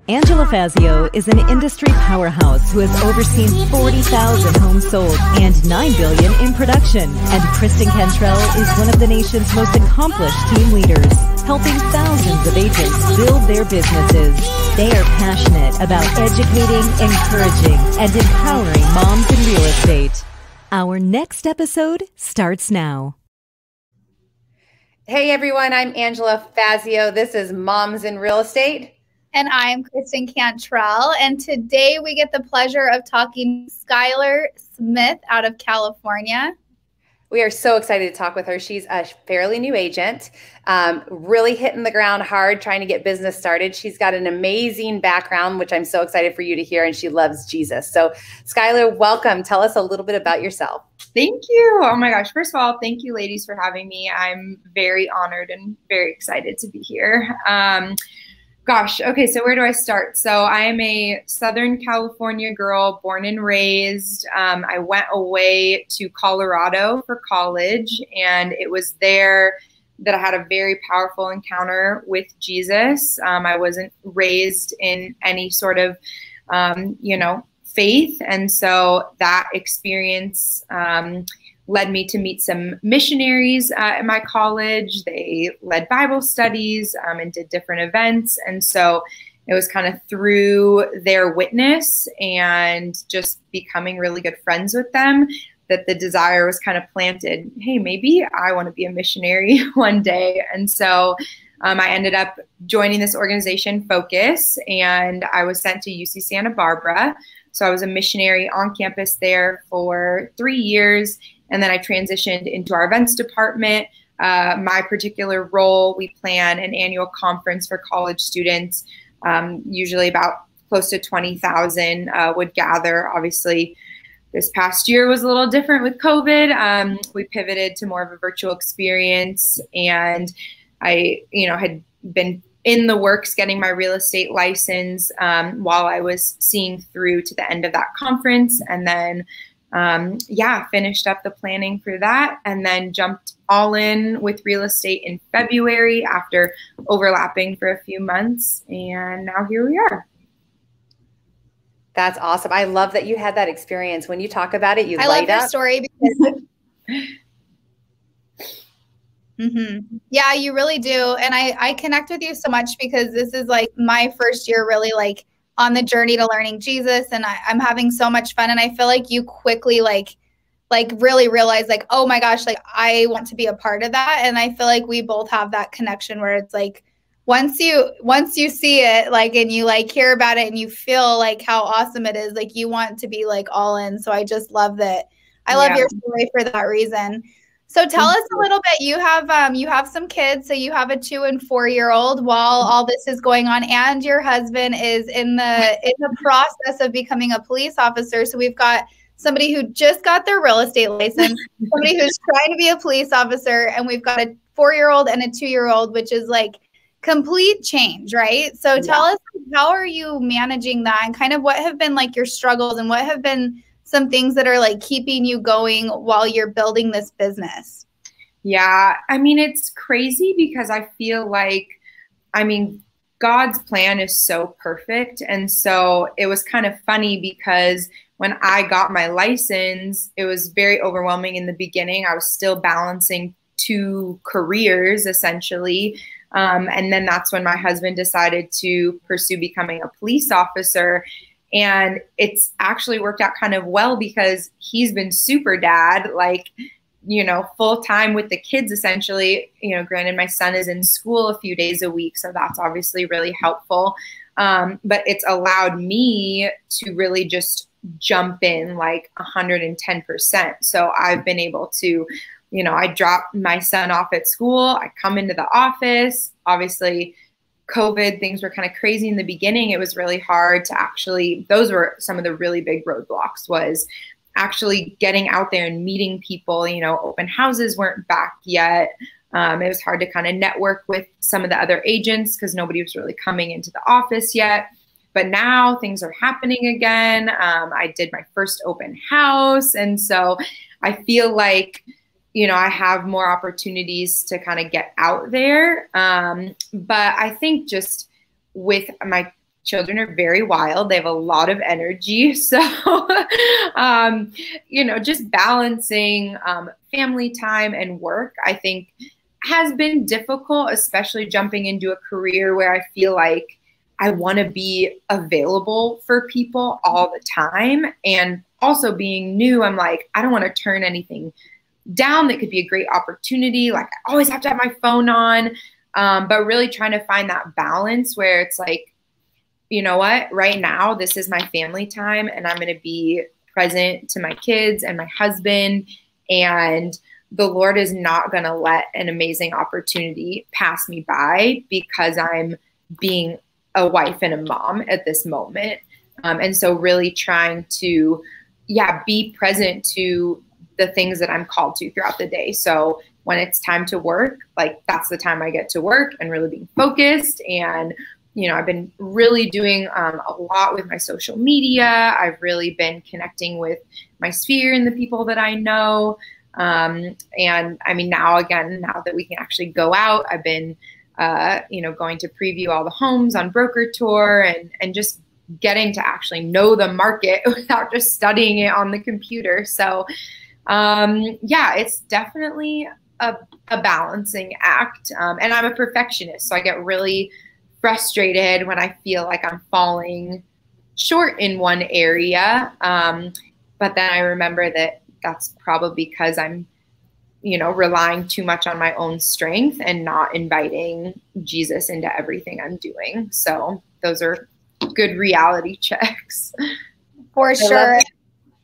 Angela Fazio is an industry powerhouse who has overseen 40,000 homes sold and $9 billion in production. And Kristen Cantrell is one of the nation's most accomplished team leaders, helping thousands of agents build their businesses. They are passionate about educating, encouraging, and empowering moms in real estate. Our next episode starts now. Hey everyone, I'm Angela Fazio. This is Moms in Real Estate. And I'm Kristen Cantrell, and today we get the pleasure of talking to Schyler Smith out of California. We are so excited to talk with her. She's a fairly new agent, really hitting the ground hard, trying to get business started. She's got an amazing background, which I'm so excited for you to hear, and she loves Jesus. So Schyler, welcome. Tell us a little bit about yourself. Thank you. Oh my gosh. First of all, thank you ladies for having me. I'm very honored and very excited to be here. Gosh, okay, so where do I start? So I am a Southern California girl, born and raised. I went away to Colorado for college, and it was there that I had a very powerful encounter with Jesus. I wasn't raised in any sort of, faith, and so that experience led me to meet some missionaries at my college. They led Bible studies and did different events. And so it was kind of through their witness and just becoming really good friends with them that the desire was kind of planted. Hey, maybe I want to be a missionary one day. And so I ended up joining this organization, Focus, and I was sent to UC Santa Barbara. So I was a missionary on campus there for 3 years. And then I transitioned into our events department. My particular role, we plan an annual conference for college students. Usually about close to 20,000 would gather. Obviously, this past year was a little different with COVID. We pivoted to more of a virtual experience. And I, had been in the works getting my real estate license while I was seeing through to the end of that conference. And then finished up the planning for that and then jumped all in with real estate in February after overlapping for a few months. And now here we are. That's awesome. I love that you had that experience. When you talk about it, you light up. I love your story because yeah, you really do. And I connect with you so much because this is like my first year really like on the journey to learning Jesus, and I'm having so much fun. And I feel like you quickly like really realize like, oh my gosh, like I want to be a part of that. And I feel like we both have that connection where it's like once you see it like and you like hear about it and you feel like how awesome it is, like you want to be like all in. So I just love that. I love your story for that reason. So tell us a little bit. You have some kids. So you have a 2- and 4-year-old while all this is going on, and your husband is in the process of becoming a police officer. So we've got somebody who just got their real estate license, somebody who's trying to be a police officer, and we've got a 4-year-old and a 2-year-old, which is like complete change, right? So tell us, how are you managing that, and kind of what have been like your struggles, and what have been some things that are like keeping you going while you're building this business? Yeah, I mean, it's crazy because I feel like, God's plan is so perfect. And so it was kind of funny because when I got my license, it was very overwhelming in the beginning. I was still balancing 2 careers essentially. And then that's when my husband decided to pursue becoming a police officer. And it's actually worked out kind of well because he's been super dad, like, full time with the kids, essentially. Granted, my son is in school a few days a week, so that's obviously really helpful. But it's allowed me to really just jump in like 110%. So I've been able to, I drop my son off at school, I come into the office. Obviously, COVID, things were kind of crazy in the beginning. It was really hard to actually, those were some of the really big roadblocks, was actually getting out there and meeting people. Open houses weren't back yet. It was hard to kind of network with some of the other agents because nobody was really coming into the office yet. But now things are happening again. I did my first open house. And so I feel like, I have more opportunities to kind of get out there. But I think just with my children are very wild. They have a lot of energy. So, you know, just balancing family time and work, I think has been difficult, especially jumping into a career where I feel like I want to be available for people all the time. And also being new, I'm like, I don't want to turn anything down that could be a great opportunity. Like I always have to have my phone on, but really trying to find that balance where it's like, you know what, right now, this is my family time and I'm going to be present to my kids and my husband. And the Lord is not going to let an amazing opportunity pass me by because I'm being a wife and a mom at this moment. And so really trying to, be present to the things that I'm called to throughout the day. So when it's time to work, like that's the time I get to work and really being focused. And, you know, I've been really doing a lot with my social media. I've really been connecting with my sphere and the people that I know. And I mean, now that we can actually go out, I've been, you know, going to preview all the homes on Broker Tour and just getting to actually know the market without just studying it on the computer. So, it's definitely a balancing act. And I'm a perfectionist, so I get really frustrated when I feel like I'm falling short in one area. But then I remember that that's probably because I'm, you know, relying too much on my own strength and not inviting Jesus into everything I'm doing. So those are good reality checks. For sure.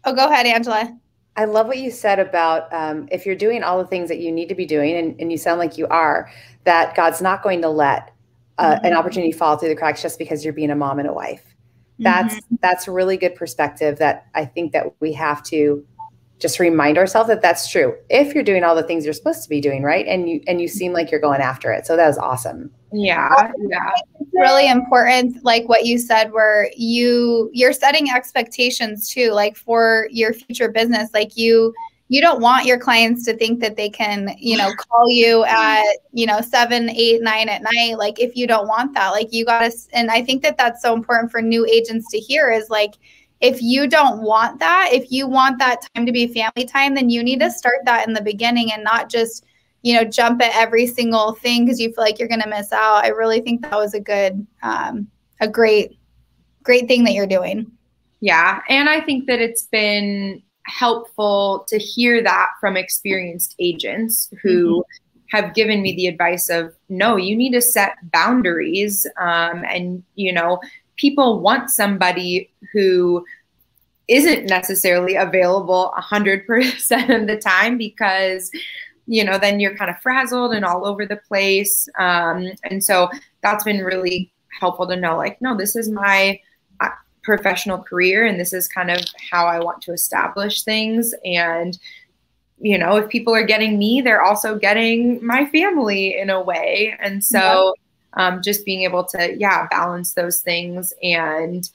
Oh, go ahead, Angela. I love what you said about if you're doing all the things that you need to be doing, and you sound like you are, that God's not going to let an opportunity fall through the cracks just because you're being a mom and a wife. That's a really good perspective that I think that we have to just remind ourselves that that's true. If you're doing all the things you're supposed to be doing, right? And you seem like you're going after it. So that was awesome. Yeah. It's really important, like what you said, where you're setting expectations too, like for your future business. Like you don't want your clients to think that they can, you know, call you at, you know, 7, 8, 9 at night. Like if you don't want that, like you gotta, and I think that that's so important for new agents to hear is like, if you don't want that, if you want that time to be family time, then you need to start that in the beginning and not just, you know, jump at every single thing because you feel like you're going to miss out. I really think that was a good, a great thing that you're doing. Yeah. And I think that it's been helpful to hear that from experienced agents who have given me the advice of, no, you need to set boundaries. And, you know, people want somebody who isn't necessarily available 100% of the time because, you know, then you're kind of frazzled and all over the place. And so that's been really helpful to know, like, no, this is my professional career and this is kind of how I want to establish things. And, you know, if people are getting me, they're also getting my family in a way. And so just being able to, balance those things and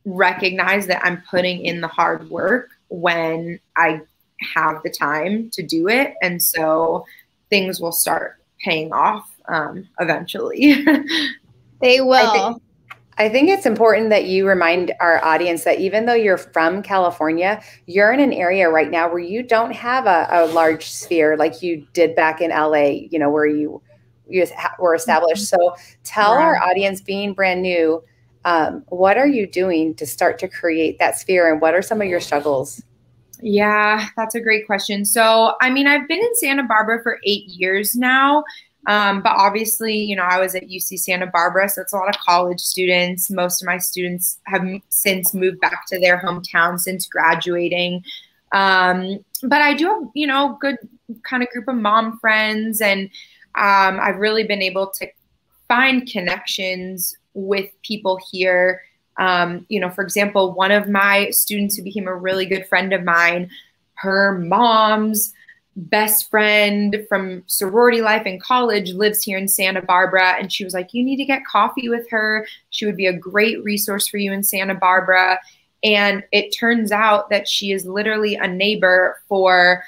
recognize that I'm putting in the hard work when I have the time to do it. And so things will start paying off eventually. They will. I think it's important that you remind our audience that even though you're from California, you're in an area right now where you don't have a large sphere like you did back in LA, you know, where you were established. So tell our audience, being brand new, what are you doing to start to create that sphere and what are some of your struggles? Yeah, that's a great question. So, I mean, I've been in Santa Barbara for 8 years now. But obviously, you know, I was at UC Santa Barbara, so it's a lot of college students. Most of my students have since moved back to their hometown since graduating. But I do have, you know, good kind of group of mom friends, and I've really been able to find connections with people here. You know, for example, one of my students who became a really good friend of mine, her mom's best friend from sorority life in college lives here in Santa Barbara. And she was like, you need to get coffee with her. She would be a great resource for you in Santa Barbara. And it turns out that she is literally a neighbor for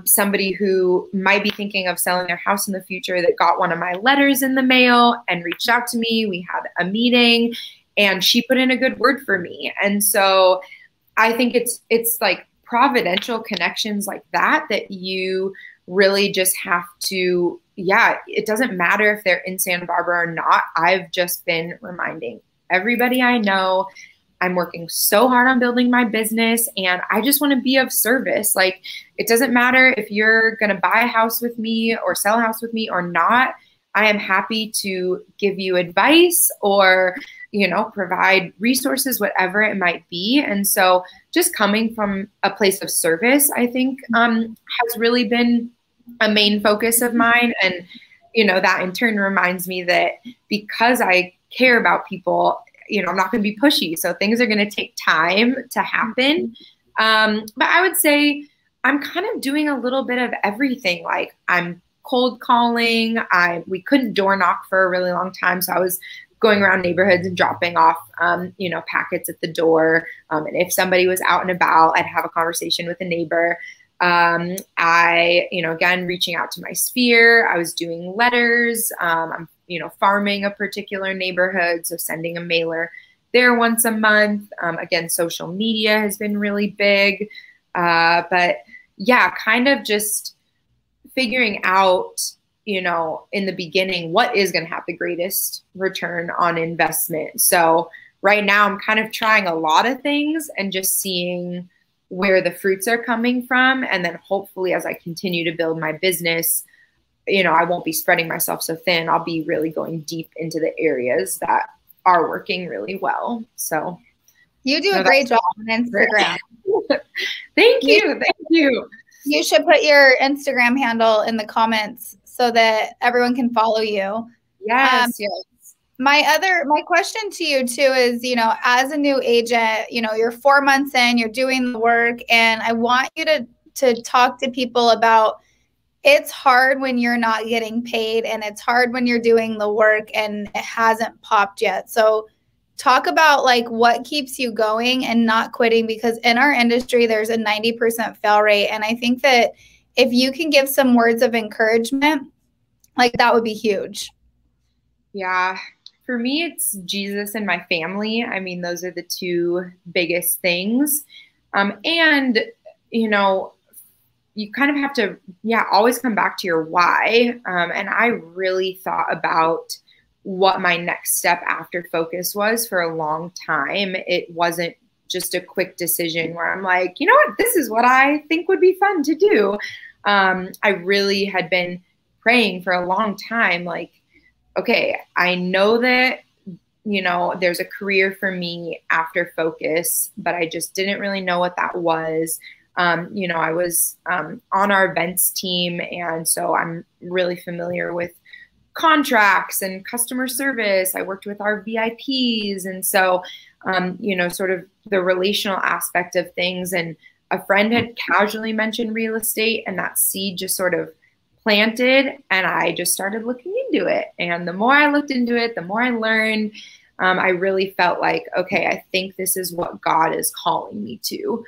somebody who might be thinking of selling their house in the future that got one of my letters in the mail and reached out to me. We had a meeting and she put in a good word for me. And so I think it's like providential connections like that you really just have to, it doesn't matter if they're in Santa Barbara or not. I've just been reminding everybody I know, I'm working so hard on building my business and I just want to be of service. Like, it doesn't matter if you're going to buy a house with me or sell a house with me or not. I am happy to give you advice or, provide resources, whatever it might be. And so just coming from a place of service, I think, has really been a main focus of mine. And, that in turn reminds me that because I care about people, I'm not going to be pushy. So things are going to take time to happen. But I would say I'm kind of doing a little bit of everything. Like, I'm cold calling. We couldn't door knock for a really long time. So I was going around neighborhoods and dropping off, packets at the door. And if somebody was out and about, I'd have a conversation with a neighbor. Again, reaching out to my sphere. I was doing letters. I'm farming a particular neighborhood, so sending a mailer there once a month. Again, social media has been really big. But yeah, kind of just figuring out, in the beginning, what is going to have the greatest return on investment. So right now I'm kind of trying a lot of things and just seeing where the fruits are coming from. And then hopefully as I continue to build my business, I won't be spreading myself so thin. I'll be really going deep into the areas that are working really well. So you do a great job on Instagram. Thank you. Thank you. You should put your Instagram handle in the comments so that everyone can follow you. Yes, yes. My question to you too is, as a new agent, you're 4 months in, you're doing the work, and I want you to talk to people about, it's hard when you're not getting paid and it's hard when you're doing the work and it hasn't popped yet. So talk about like what keeps you going and not quitting, because in our industry, there's a 90% fail rate. And I think that if you can give some words of encouragement, like that would be huge. Yeah. For me, it's Jesus and my family. I mean, those are the two biggest things. And, you kind of have to, always come back to your why. And I really thought about what my next step after Focus was for a long time. It wasn't just a quick decision where I'm like, you know what, this is what I think would be fun to do. I really had been praying for a long time, like, okay, I know that, there's a career for me after Focus, but I just didn't really know what that was. I was on our events team, and so I'm really familiar with contracts and customer service. I worked with our VIPs, and so, sort of the relational aspect of things. And a friend had casually mentioned real estate, and that seed just sort of planted, and I just started looking into it. And the more I looked into it, the more I learned. I really felt like, okay, I think this is what God is calling me to.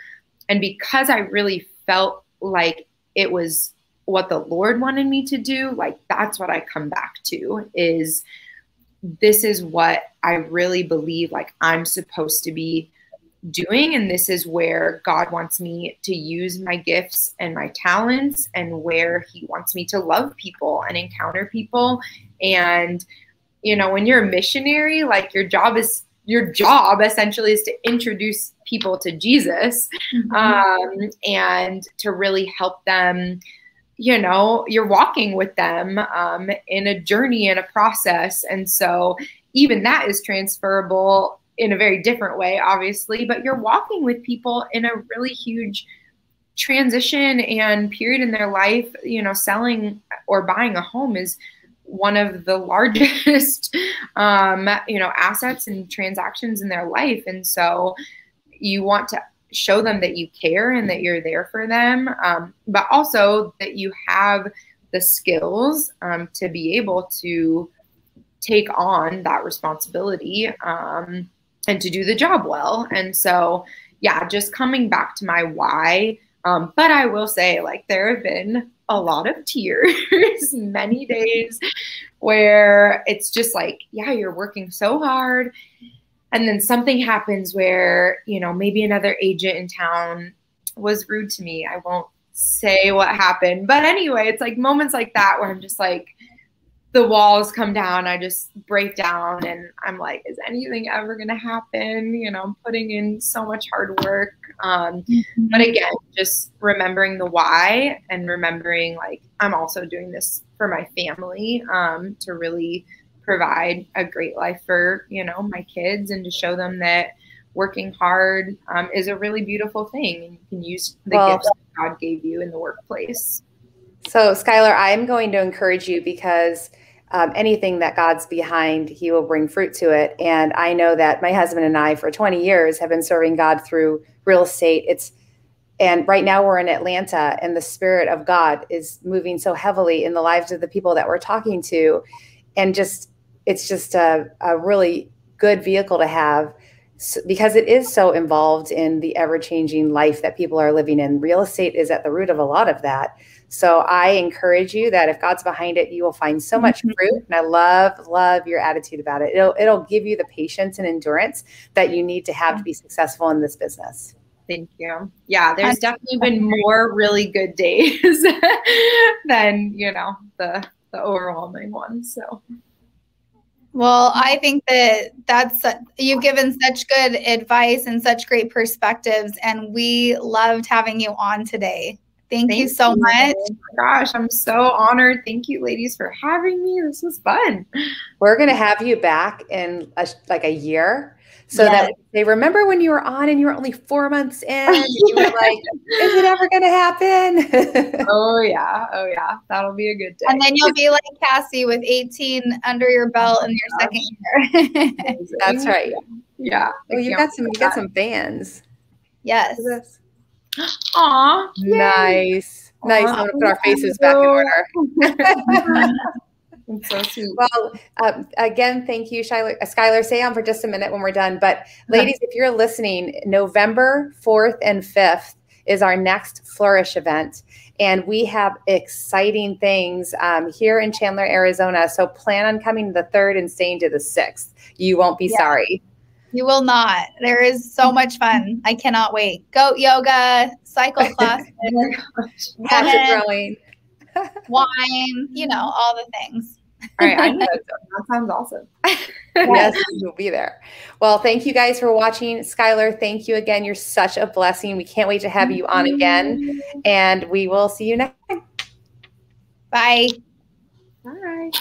And because I really felt like it was what the Lord wanted me to do, like that's what I come back to, is this is what I really believe like I'm supposed to be doing. And this is where God wants me to use my gifts and my talents, and where he wants me to love people and encounter people. And, when you're a missionary, like your job essentially is to introduce people to Jesus, and to really help them. You're walking with them in a journey and a process. And so even that is transferable in a very different way, obviously, but you're walking with people in a really huge transition and period in their life. Selling or buying a home is one of the largest, assets and transactions in their life. And so you want to show them that you care and that you're there for them, but also that you have the skills to be able to take on that responsibility and to do the job well. And so, just coming back to my why, But I will say, like, there have been a lot of tears, many days where it's just like, yeah, you're working so hard. And then something happens where, you know, maybe another agent in town was rude to me. I won't say what happened. But anyway, it's like moments like that where I'm just like, the walls come down, I just break down, and I'm like, is anything ever going to happen? You know, I'm putting in so much hard work. But again, just remembering the why and remembering, like, I'm also doing this for my family, to really provide a great life for, you know, my kids, and to show them that working hard is a really beautiful thing, and you can use the gifts that God gave you in the workplace. So, Schyler, I'm going to encourage you, because anything that God's behind, he will bring fruit to it. And I know that my husband and I for 20 years have been serving God through real estate. And right now we're in Atlanta, and the Spirit of God is moving so heavily in the lives of the people that we're talking to. And it's just a really good vehicle to have, because it is so involved in the ever-changing life that people are living in. Real estate is at the root of a lot of that. So I encourage you that if God's behind it, you will find so much fruit. And I love your attitude about it. It'll give you the patience and endurance that you need to have to be successful in this business. Thank you. Yeah, there's definitely been more really good days than, you know, the overwhelming ones. So. Well, I think you've given such good advice and such great perspectives, and we loved having you on today. Thank you so much. Oh my gosh, I'm so honored. Thank you, ladies, for having me. This was fun. We're going to have you back in like a year, so that they remember when you were on and you were only 4 months in. You were like, is it ever going to happen? Oh yeah. That'll be a good day. And then you'll be like Cassie with 18 under your belt in your second year. That's right. Yeah. Well, you got some fans. Yes. Aw. Nice. Aww. Nice. I'm going to put our faces back in order. That's so sweet. Well, again, thank you, Schyler. Stay on for just a minute when we're done. But ladies, if you're listening, November 4th and 5th is our next Flourish event. And we have exciting things here in Chandler, Arizona. So plan on coming the 3rd and staying to the 6th. You won't be sorry. You will not. There is so much fun. I cannot wait. Goat yoga, cycle classes, hatchet growing, wine, you know, all the things. All right. I know. That sounds awesome. Yes, you'll be there. Well, thank you guys for watching. Schyler, thank you again. You're such a blessing. We can't wait to have you on again. And we will see you next time. Bye. Bye.